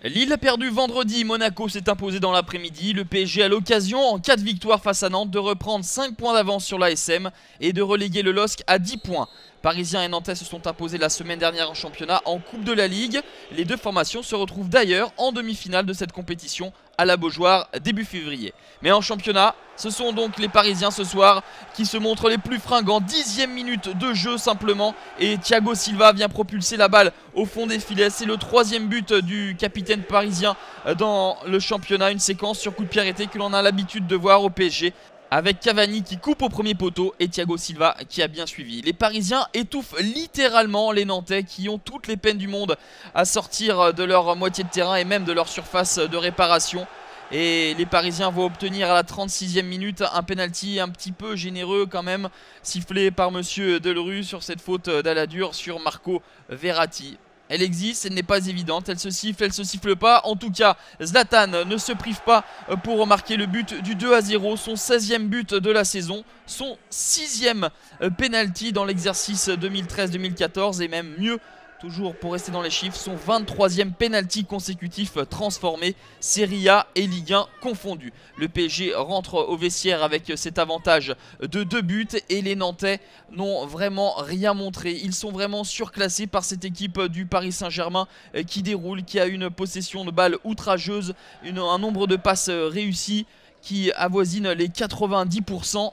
Lille a perdu vendredi, Monaco s'est imposé dans l'après-midi. Le PSG a l'occasion, en cas de victoire face à Nantes, de reprendre 5 points d'avance sur l'ASM et de reléguer le LOSC à 10 points. Parisiens et Nantais se sont imposés la semaine dernière en championnat en Coupe de la Ligue. Les deux formations se retrouvent d'ailleurs en demi-finale de cette compétition à la Beaujoire début février. Mais en championnat, ce sont donc les Parisiens ce soir qui se montrent les plus fringants. 10e minute de jeu simplement et Thiago Silva vient propulser la balle au fond des filets. C'est le 3e but du capitaine parisien dans le championnat. Une séquence sur coup de pied arrêté que l'on a l'habitude de voir au PSG, avec Cavani qui coupe au premier poteau et Thiago Silva qui a bien suivi. Les Parisiens étouffent littéralement les Nantais qui ont toutes les peines du monde à sortir de leur moitié de terrain et même de leur surface de réparation. Et les Parisiens vont obtenir à la 36e minute un penalty un petit peu généreux quand même, sifflé par monsieur Delerue sur cette faute d'Aladur sur Marco Verratti. Elle existe, elle n'est pas évidente, elle se siffle pas. En tout cas, Zlatan ne se prive pas pour marquer le but du 2-0, son 16e but de la saison, son 6e penalty dans l'exercice 2013-2014 et même mieux, toujours pour rester dans les chiffres, son 23e penalty consécutif transformé, Serie A et Ligue 1 confondus. Le PSG rentre au vestiaire avec cet avantage de 2 buts et les Nantais n'ont vraiment rien montré. Ils sont vraiment surclassés par cette équipe du Paris Saint-Germain qui déroule, qui a une possession de balle outrageuse, un nombre de passes réussies qui avoisine les 90%.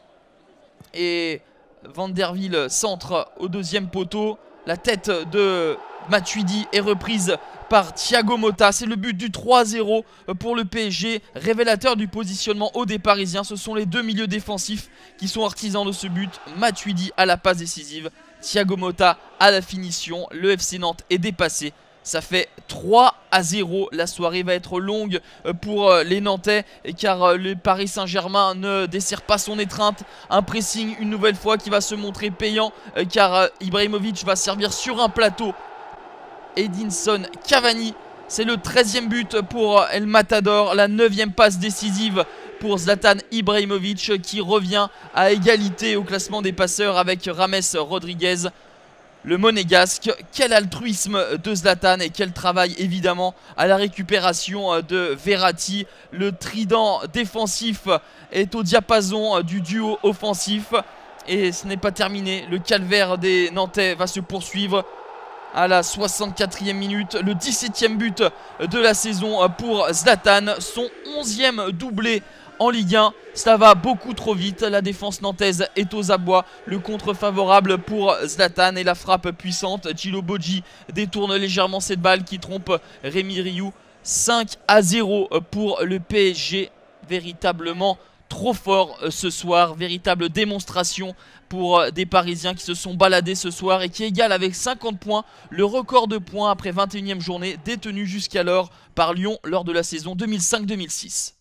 Et Van der Wiel centre au 2e poteau. La tête de Matuidi est reprise par Thiago Motta. C'est le but du 3-0 pour le PSG. Révélateur du positionnement haut des Parisiens. Ce sont les deux milieux défensifs qui sont artisans de ce but. Matuidi à la passe décisive. Thiago Motta à la finition. Le FC Nantes est dépassé. Ça fait 3-0. La soirée va être longue pour les Nantais car le Paris Saint-Germain ne dessert pas son étreinte. Un pressing une nouvelle fois qui va se montrer payant car Ibrahimovic va servir sur un plateau Edinson Cavani. C'est le 13e but pour El Matador. La 9e passe décisive pour Zlatan Ibrahimovic qui revient à égalité au classement des passeurs avec James Rodriguez. Le Monégasque, quel altruisme de Zlatan et quel travail évidemment à la récupération de Verratti. Le trident défensif est au diapason du duo offensif et ce n'est pas terminé. Le calvaire des Nantais va se poursuivre à la 64e minute. Le 17e but de la saison pour Zlatan, son 11e doublé en Ligue 1, ça va beaucoup trop vite. La défense nantaise est aux abois. Le contre favorable pour Zlatan et la frappe puissante. Gilo Boggi détourne légèrement cette balle qui trompe Rémi Rioux. 5-0 pour le PSG. Véritablement trop fort ce soir. Véritable démonstration pour des Parisiens qui se sont baladés ce soir et qui égalent avec 50 points le record de points après 21e journée détenu jusqu'alors par Lyon lors de la saison 2005-2006.